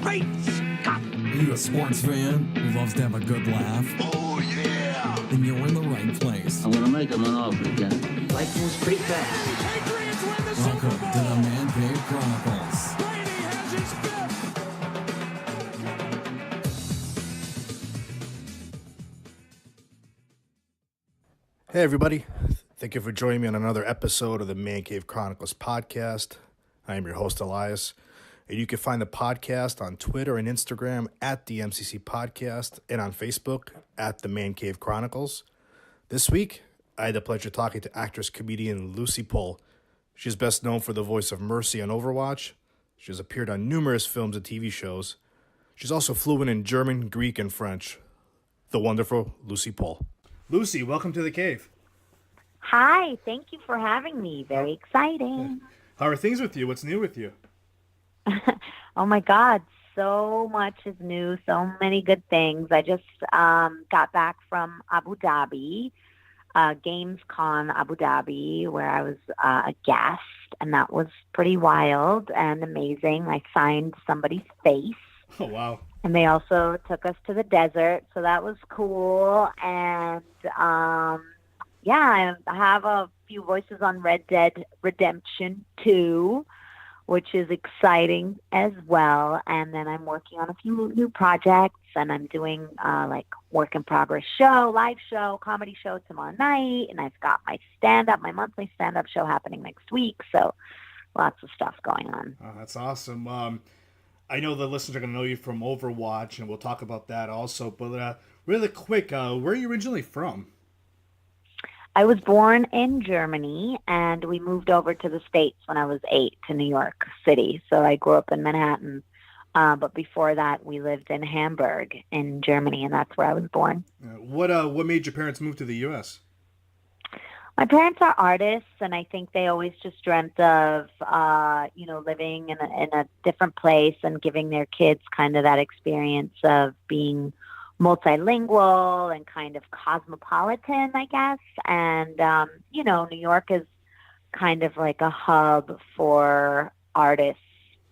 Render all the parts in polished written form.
Great Scott! Are you a sports fan who loves to have a good laugh? Oh, yeah! Then you're in the right place. I'm gonna make him an offer again. Life moves pretty fast. Patriots win the Welcome Super Bowl! to the Man Cave Chronicles. Brady has his fifth! Hey everybody, thank you for joining me on another episode of the Man Cave Chronicles podcast. I am your host Elias, and you can find the podcast on Twitter and Instagram at the MCC Podcast and on Facebook at the Man Cave Chronicles. This week, I had the pleasure of talking to actress-comedian Lucie Pohl. She's best known for the voice of Mercy on Overwatch. She has appeared on numerous films and TV shows. She's also fluent in German, Greek, and French. The wonderful Lucie Pohl. Lucie, welcome to the cave. Hi, thank you for having me. Very exciting. How are things with you? What's new with you? Oh my God, so much is new, so many good things. I just got back from Abu Dhabi, Gamescom Abu Dhabi, where I was a guest, and that was pretty wild and amazing. I signed somebody's face. Oh, wow. And they also took us to the desert, so that was cool. And yeah, I have a few voices on Red Dead Redemption 2, which is exciting as well. And then I'm working on a few new projects, and I'm doing like work in progress show, live show, comedy show tomorrow night. And I've got my monthly stand-up show happening next week. So lots of stuff going on. Oh, that's awesome. I know the listeners are going to know you from Overwatch, and we'll talk about that also. But really quick, where are you originally from? I was born in Germany, and we moved over to the States when I was 8 to New York City. So I grew up in Manhattan. But before that, we lived in Hamburg in Germany, and that's where I was born. What made your parents move to the U.S.? My parents are artists, and I think they always just dreamt of, living in a different place and giving their kids kind of that experience of being multilingual and kind of cosmopolitan, I guess. And, New York is kind of like a hub for artists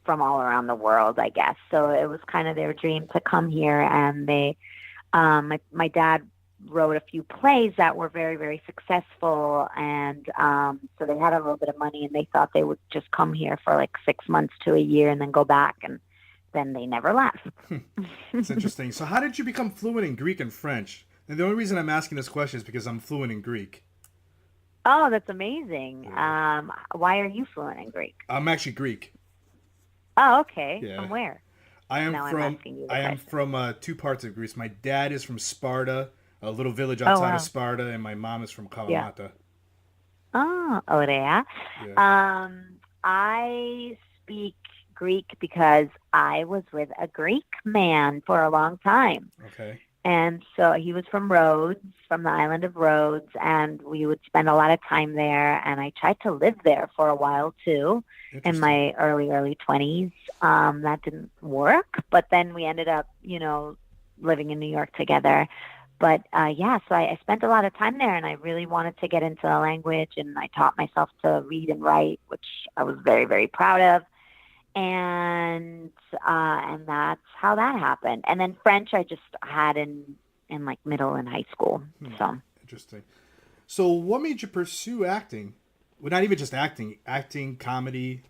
from all around the world, I guess. So it was kind of their dream to come here. And my dad wrote a few plays that were very, very successful. And so they had a little bit of money, and they thought they would just come here for like 6 months to a year and then go back. And then they never left. It's interesting. So how did you become fluent in Greek and French? And the only reason I'm asking this question is because I'm fluent in Greek. Oh, that's amazing. Why are you fluent in Greek? I'm actually Greek. Oh, okay. Yeah. From where? I am Now from two parts of Greece. My dad is from Sparta, a little village outside of Sparta, and my mom is from Kalamata. Yeah. Oh, Orea. Yeah. I speak Greek because I was with a Greek man for a long time. Okay. And so he was from Rhodes, from the island of Rhodes, and we would spend a lot of time there. And I tried to live there for a while too, in my early 20s. That didn't work, but then we ended up, living in New York together. But so I spent a lot of time there, and I really wanted to get into the language, and I taught myself to read and write, which I was very, very proud of. And that's how that happened. And then French I just had in like middle and high school. So interesting. So what made you pursue acting? Well, not even just acting, comedy.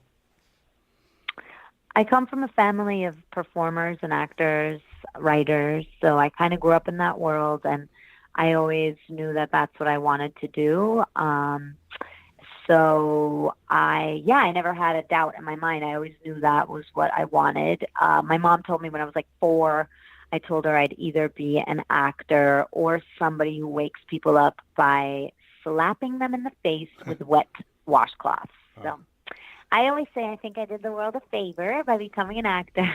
I come from a family of performers and actors, writers. So I kind of grew up in that world, and I always knew that that's what I wanted to do. So I never had a doubt in my mind. I always knew that was what I wanted. My mom told me when I was like 4, I told her I'd either be an actor or somebody who wakes people up by slapping them in the face with wet washcloths. So I always say I think I did the world a favor by becoming an actor.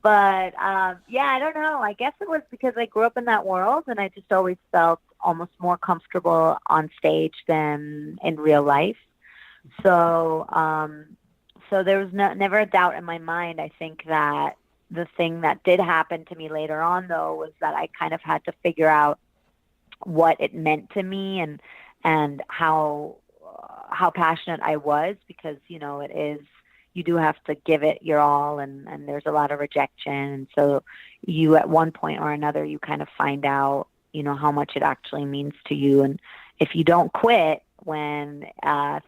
But I don't know. I guess it was because I grew up in that world, and I just always felt almost more comfortable on stage than in real life. So there was never a doubt in my mind. I think that the thing that did happen to me later on, though, was that I kind of had to figure out what it meant to me and how passionate I was, because, it is, you do have to give it your all, and there's a lot of rejection. And so you, at one point or another, you kind of find out, how much it actually means to you. And if you don't quit when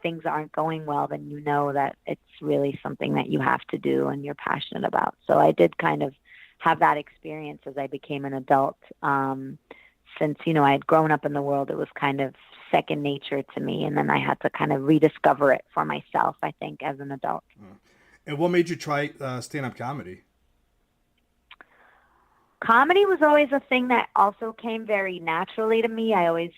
things aren't going well, then you know that it's really something that you have to do and you're passionate about. So I did kind of have that experience as I became an adult. Since, I had grown up in the world, it was kind of second nature to me. And then I had to kind of rediscover it for myself, I think, as an adult. And what made you try stand-up comedy? Comedy was always a thing that also came very naturally to me. I always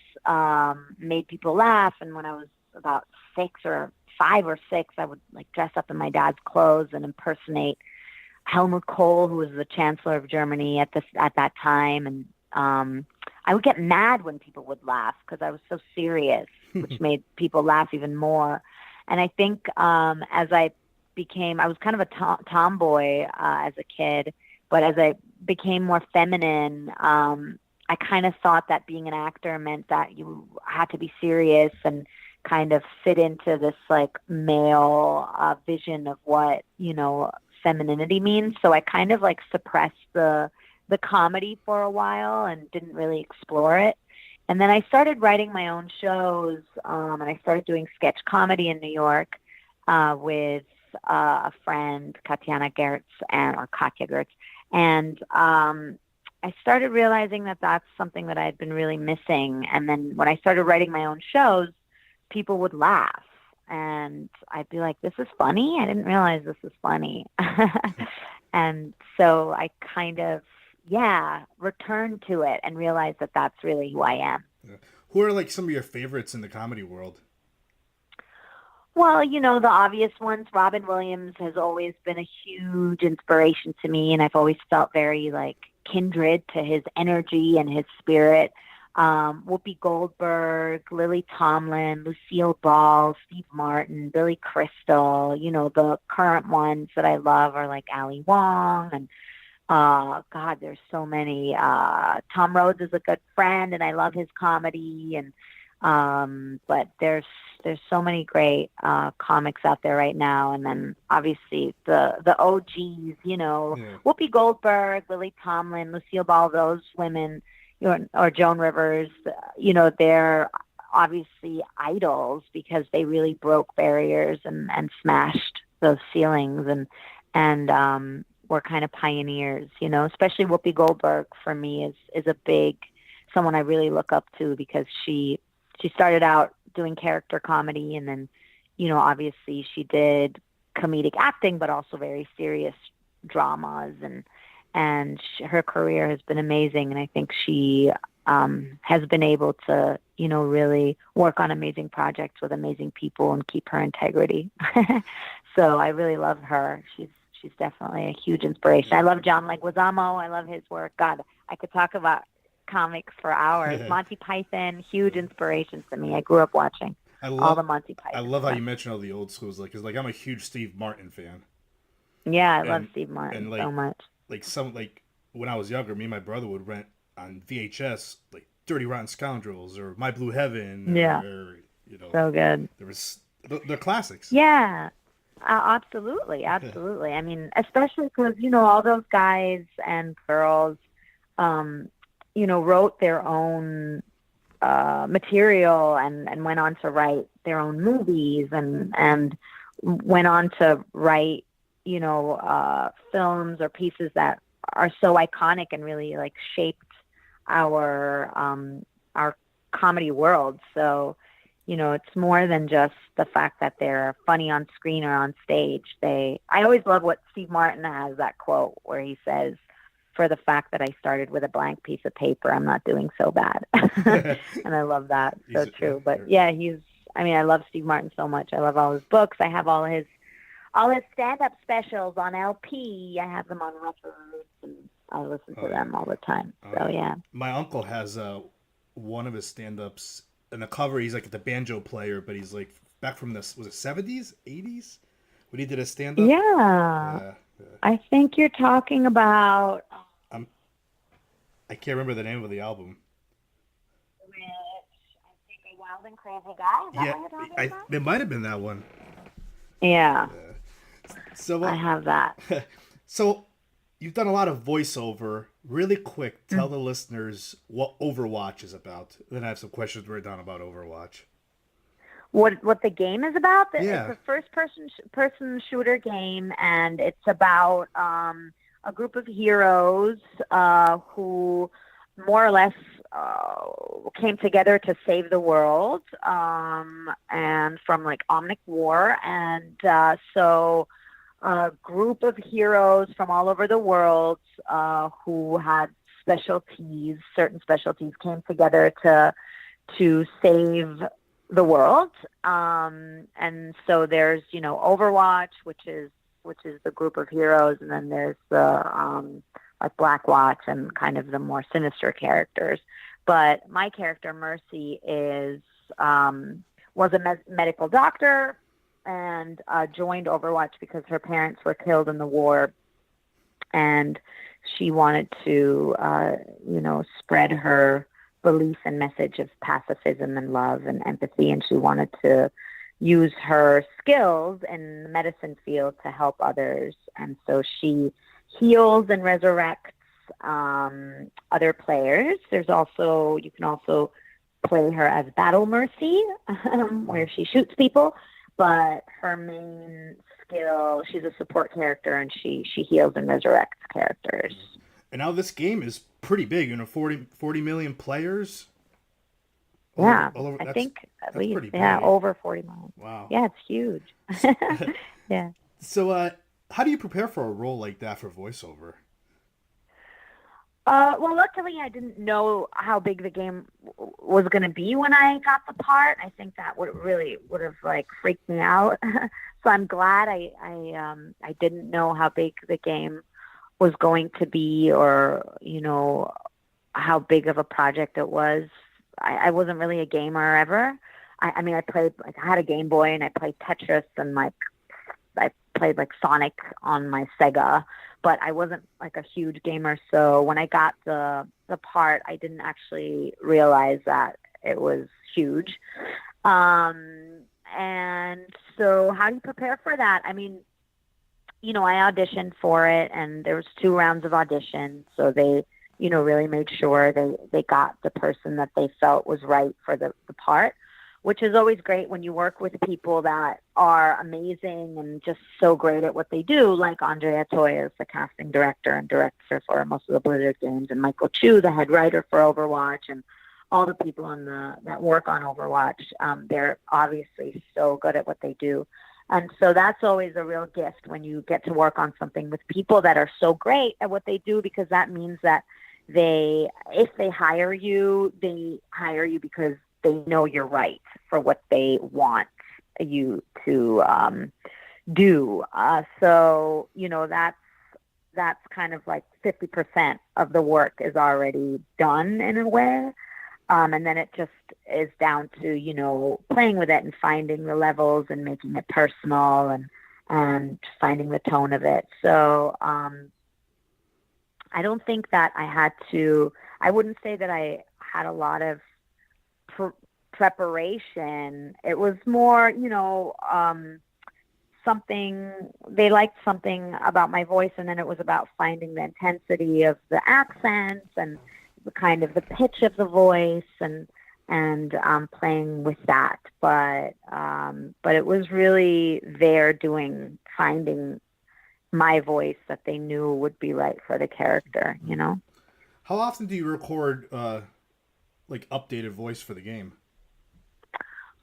made people laugh. And when I was about 5 or 6, I would dress up in my dad's clothes and impersonate Helmut Kohl, who was the Chancellor of Germany at that time. And I would get mad when people would laugh because I was so serious, which made people laugh even more. And I think as I was kind of a tomboy as a kid, but as I became more feminine, I kind of thought that being an actor meant that you had to be serious and kind of fit into this male vision of what, femininity means. So I kind of suppressed the comedy for a while and didn't really explore it. And then I started writing my own shows, and I started doing sketch comedy in New York with a friend, Katya Gertz. And I started realizing that that's something that I had been really missing. And then when I started writing my own shows, people would laugh. And I'd be like, this is funny? I didn't realize this was funny. And so I kind of, returned to it and realized that that's really who I am. Yeah. Who are some of your favorites in the comedy world? Well, the obvious ones. Robin Williams has always been a huge inspiration to me, and I've always felt very kindred to his energy and his spirit. Whoopi Goldberg, Lily Tomlin, Lucille Ball, Steve Martin, Billy Crystal. The current ones that I love are Ali Wong, and God, there's so many. Tom Rhodes is a good friend, and I love his comedy. And but there's so many great comics out there right now. And then obviously the OGs, Whoopi Goldberg, Lily Tomlin, Lucille Ball, those women, or Joan Rivers, they're obviously idols because they really broke barriers and smashed those ceilings and were kind of pioneers, especially Whoopi Goldberg for me is a big, someone I really look up to because she started out doing character comedy, and then, obviously she did comedic acting, but also very serious dramas, and her career has been amazing. And I think she has been able to, really work on amazing projects with amazing people and keep her integrity. So I really love her. She's definitely a huge inspiration. I love John Leguizamo. I love his work. God, I could talk about comics for hours. Monty Python, huge inspirations to me. I grew up watching all the Monty Python. I love how you mention all the old schools, because I'm a huge Steve Martin fan. Yeah, I love Steve Martin so much. When I was younger, me and my brother would rent on VHS Dirty Rotten Scoundrels or My Blue Heaven. Or, so good. They're classics. Yeah. Absolutely. I mean, especially because, all those guys and girls, wrote their own material and went on to write their own movies and went on to write, films or pieces that are so iconic and really shaped our comedy world. So, it's more than just the fact that they're funny on screen or on stage. I always love what Steve Martin has, that quote where he says, for the fact that I started with a blank piece of paper, I'm not doing so bad. And I love that. So true. But yeah, I love Steve Martin so much. I love all his books. I have all his stand-up specials on LP. I have them on records, and I listen to them all the time. So yeah. My uncle has one of his stand-ups. In the cover, he's the banjo player, but he's back from was it 70s, 80s? When he did a stand-up? Yeah. I think you're talking about... I can't remember the name of the album. Which I think A Wild and Crazy Guy? Is that what you're talking about? It might have been that one. Yeah. So I have that. So you've done a lot of voiceover. Really quick, tell the listeners what Overwatch is about. Then I have some questions written down about Overwatch. What the game is about? Yeah. It's a person shooter game, and it's about a group of heroes who more or less came together to save the world, and from like Omnic War, and so a group of heroes from all over the world who had certain specialties, came together to save the world. And so there's, Overwatch, which is the group of heroes, and then there's the like Blackwatch and kind of the more sinister characters. But my character Mercy was a medical doctor and joined Overwatch because her parents were killed in the war, and she wanted to spread her belief and message of pacifism and love and empathy, and she wanted to use her skills in the medicine field to help others. And so she heals and resurrects other players. You can also play her as Battle Mercy, where she shoots people, but her main skill, she's a support character, and she heals and resurrects characters. And now this game is pretty big, 40 million players. Yeah, all over, I think at least, pretty yeah, big. over 40 million. Wow. Yeah, it's huge. Yeah. So how do you prepare for a role like that for voiceover? Well, luckily I didn't know how big the game was going to be when I got the part. I think that would have like freaked me out. So I'm glad I didn't know how big the game was going to be, or how big of a project it was. I wasn't really a gamer ever. I mean, I played, like, I had a Game Boy, and I played Tetris, and like I played like Sonic on my Sega, but I wasn't like a huge gamer. So when I got the part, I didn't actually realize that it was huge. And so how do you prepare for that? I mean, I auditioned for it, and there was 2 rounds of audition. So they, really made sure they got the person that they felt was right for the part, which is always great when you work with people that are amazing and just so great at what they do, like Andrea Toya, the casting director and director for most of the Blizzard games, and Michael Chu, the head writer for Overwatch, and all the people that work on Overwatch. They're obviously so good at what they do. And so that's always a real gift when you get to work on something with people that are so great at what they do, because that means that if they hire you, they hire you because they know you're right for what they want you to do. So, that's kind of like 50% of the work is already done in a way. And then it just is down to, playing with it and finding the levels and making it personal and finding the tone of it. So I don't think that I wouldn't say that I had a lot of preparation. It was more, they liked something about my voice, and then it was about finding the intensity of the accents and the kind of the pitch of the voice and playing with that. But it was really finding my voice that they knew would be right for the character, How often do you record like updated voice for the game?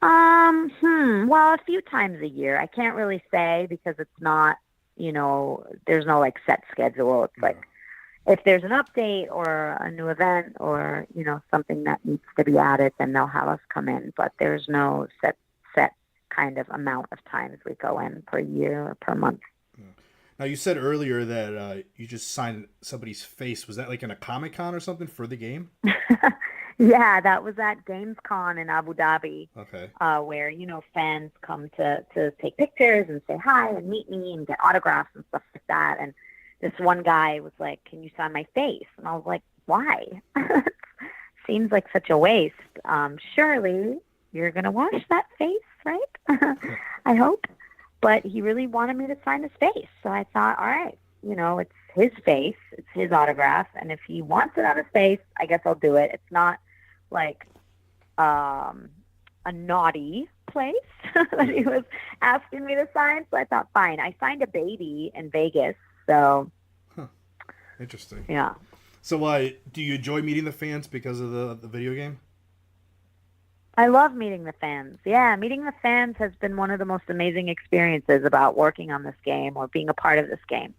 Well, a few times a year. I can't really say because it's not, there's no like set schedule. It's like if there's an update or a new event or, something that needs to be added, then they'll have us come in. But there's no set kind of amount of times we go in per year or per month. Now, you said earlier that you just signed somebody's face. Was that like in a Comic-Con or something for the game? Yeah, that was at Gamescom in Abu Dhabi. Okay. Where, fans come to take pictures and say hi and meet me and get autographs and stuff like that. And this one guy was like, "Can you sign my face?" And I was like, "Why? Seems like such a waste. Surely you're going to wash that face, right?" I hope. but he really wanted me to sign his face. So I thought, all right, it's his face, it's his autograph, and if he wants it on his face, I guess I'll do it. It's not like a naughty place that he was asking me to sign, so I thought, fine. I signed a baby in Vegas, so Interesting. yeah. So, do you enjoy meeting the fans because of the video game? I love meeting the fans. Yeah, meeting the fans has been one of the most amazing experiences about working on this game or being a part of this game.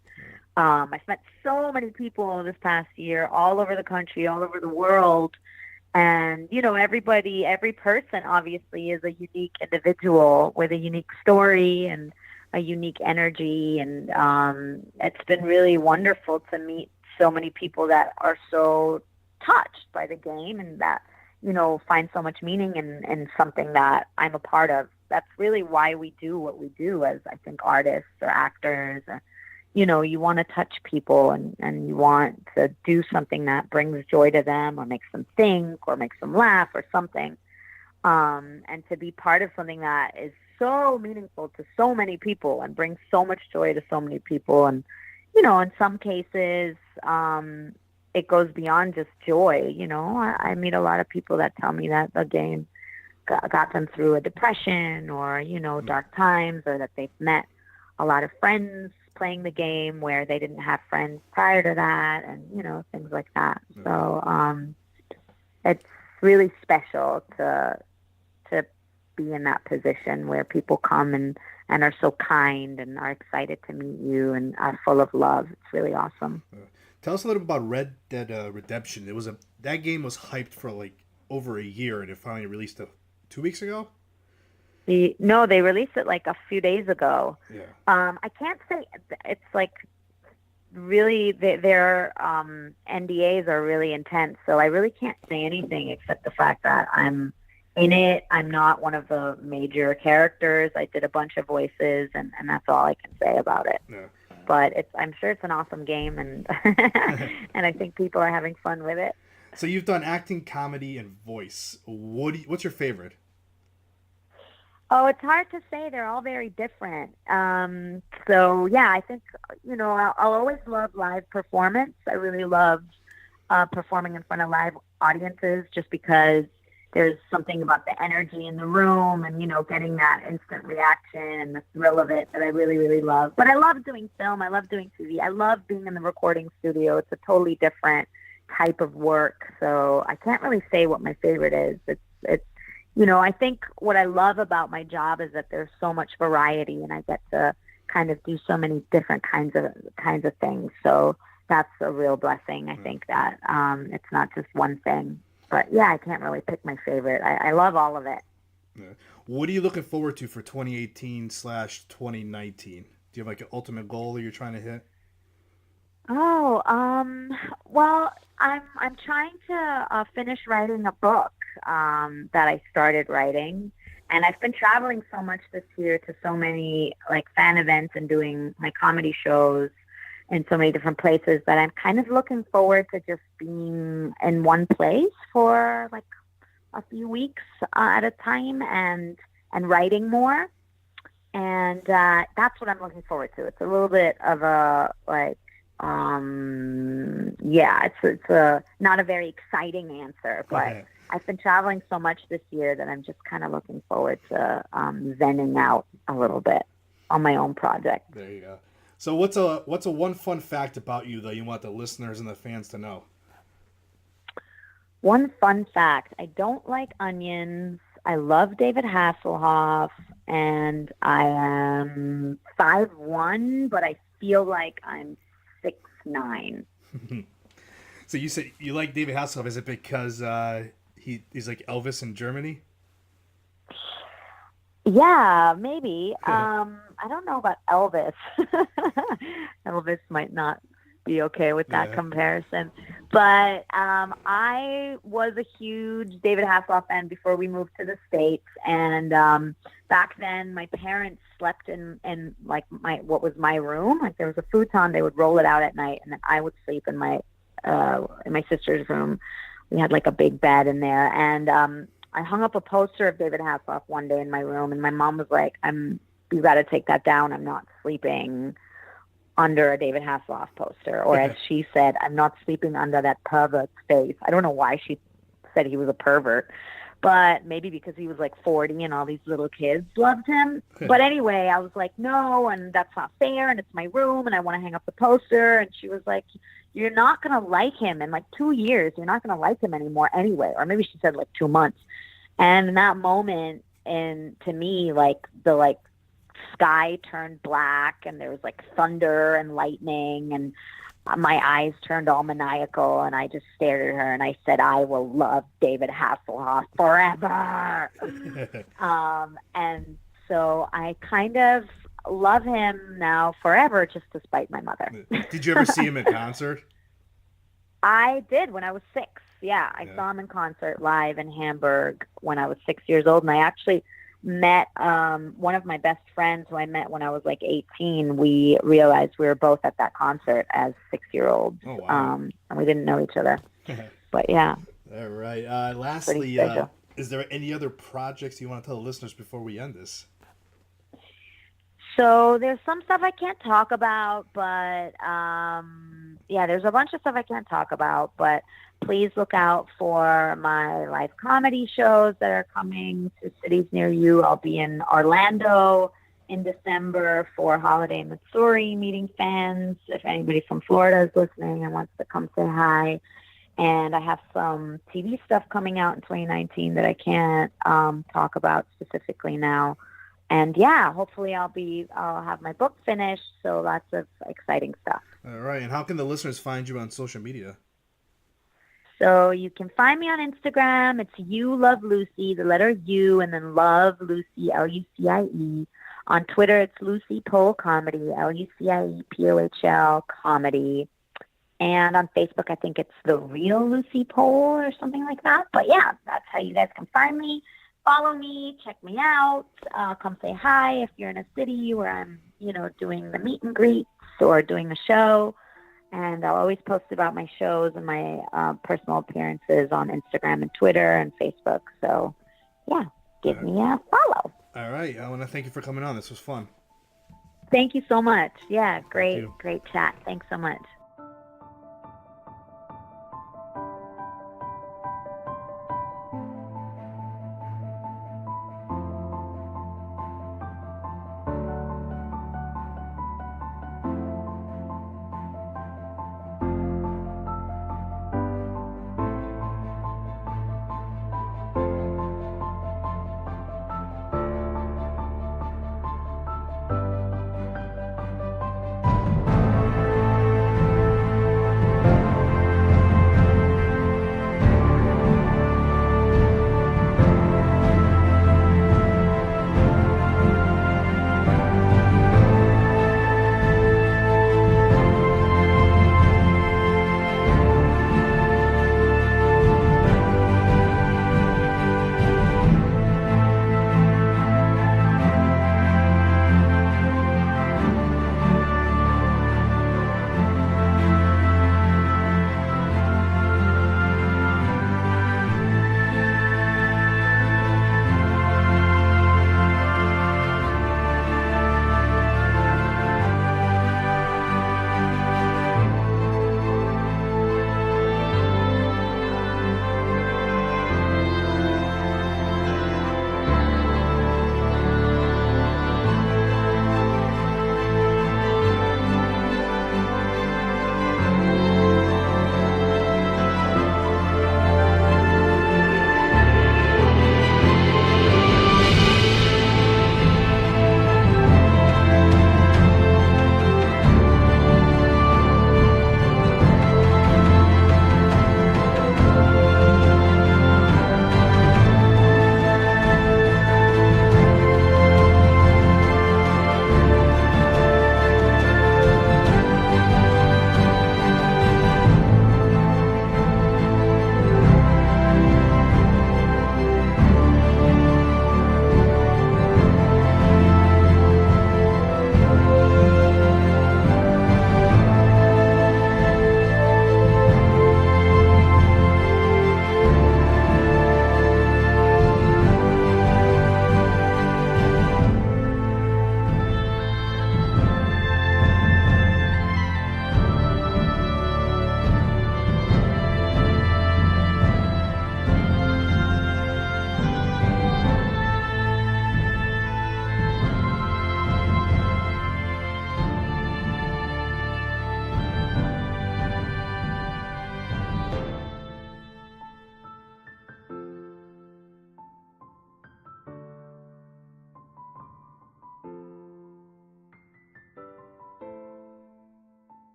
I met so many people this past year, all over the country, all over the world. And, every person obviously is a unique individual with a unique story and a unique energy. And it's been really wonderful to meet so many people that are so touched by the game and that, find so much meaning in something that I'm a part of. That's really why we do what we do as, I think, artists or actors. You want to touch people and you want to do something that brings joy to them or makes them think or makes them laugh or something. And to be part of something that is so meaningful to so many people and brings so much joy to so many people. And, in some cases, it goes beyond just joy. I meet a lot of people that tell me that the game got them through a depression or, dark times, or that they've met a lot of friends playing the game where they didn't have friends prior to that, and things like that. So it's really special to be in that position where people come and are so kind and are excited to meet you and are full of love. It's really awesome. Tell us a little bit about Red Dead Redemption. That game was hyped for like over a year, and it finally released 2 weeks ago. No, they released it like a few days ago. Yeah. I can't say it's like really their NDAs are really intense, so I really can't say anything except the fact that I'm in it. I'm not one of the major characters. I did a bunch of voices, and that's all I can say about it. Yeah. But I'm sure it's an awesome game, and and I think people are having fun with it. So you've done acting, comedy, and voice. What's your favorite? Oh, it's hard to say. They're all very different. So yeah, I think, I'll always love live performance. I really love performing in front of live audiences just because there's something about the energy in the room and, getting that instant reaction and the thrill of it that I really, really love. But I love doing film. I love doing TV. I love being in the recording studio. It's a totally different type of work. So I can't really say what my favorite is. It's I think what I love about my job is that there's so much variety and I get to kind of do so many different kinds of things. So that's a real blessing. I think that it's not just one thing. But yeah, I can't really pick my favorite. I love all of it. Yeah. What are you looking forward to for 2018/2019? Do you have like an ultimate goal that you're trying to hit? Oh, well, I'm trying to finish writing a book that I started writing, and I've been traveling so much this year to so many like fan events and doing my comedy shows in so many different places that I'm kind of looking forward to just being in one place for like a few weeks at a time and writing more. And that's what I'm looking forward to. It's a little bit of a like, it's a not a very exciting answer, but Okay. I've been traveling so much this year that I'm just kind of looking forward to zenning out a little bit on my own project. There you go. So what's a one fun fact about you that you want the listeners and the fans to know? One fun fact: I don't like onions. I love David Hasselhoff, and I am 5'1", but I feel like I'm 6'9". So you say you like David Hasselhoff. Is it because he's like Elvis in Germany? Yeah, maybe. I don't know about Elvis. Elvis might not be okay with that comparison. But I was a huge David Hasselhoff fan before we moved to the States. And back then, my parents slept in like what was my room. Like there was a futon. They would roll it out at night, and then I would sleep in my sister's room. We had like a big bed in there, and I hung up a poster of David Hasselhoff one day in my room, and my mom was like, I'm you got to take that down. I'm not sleeping under a David Hasselhoff poster. Or as she said, I'm not sleeping under that pervert's face. I don't know why she said he was a pervert, but maybe because he was like 40 and all these little kids loved him. But anyway, I was like, no, and that's not fair, and it's my room, and I want to hang up the poster. And she was like, you're not going to like him in like 2 years. You're not going to like him anymore anyway. Or maybe she said like 2 months. And in that moment, and to me, like the sky turned black, and there was like thunder and lightning, and my eyes turned all maniacal, and I just stared at her and I said, I will love David Hasselhoff forever. And so I kind of love him now forever, just to spite my mother. Did you ever see him in concert? I did when I was 6. Yeah, I saw him in concert live in Hamburg when I was 6 years old. And I actually met one of my best friends who I met when I was like 18. We realized we were both at that concert as 6-year-olds. Oh, wow. And we didn't know each other. But yeah. All right. Lastly, is there any other projects you want to tell the listeners before we end this? So there's some stuff I can't talk about, but there's a bunch of stuff I can't talk about, but please look out for my live comedy shows that are coming to cities near you. I'll be in Orlando in December for Holiday in Missouri, meeting fans. If anybody from Florida is listening and wants to come say hi. And I have some TV stuff coming out in 2019 that I can't talk about specifically now. And yeah, hopefully I'll have my book finished. So lots of exciting stuff. All right. And how can the listeners find you on social media? So you can find me on Instagram. It's You Love Lucie, the letter U, and then Love Lucie, Lucie. On Twitter, it's Lucie Pohl Comedy, LuciePohl Comedy. And on Facebook, I think it's The Real Lucie Pohl or something like that. But yeah, that's how you guys can find me. Follow me, check me out, come say hi if you're in a city where I'm, doing the meet and greets or doing a show. And I'll always post about my shows and my personal appearances on Instagram and Twitter and Facebook. So, yeah, give me a follow. All right. I want to thank you for coming on. This was fun. Thank you so much. Yeah, great chat. Thanks so much.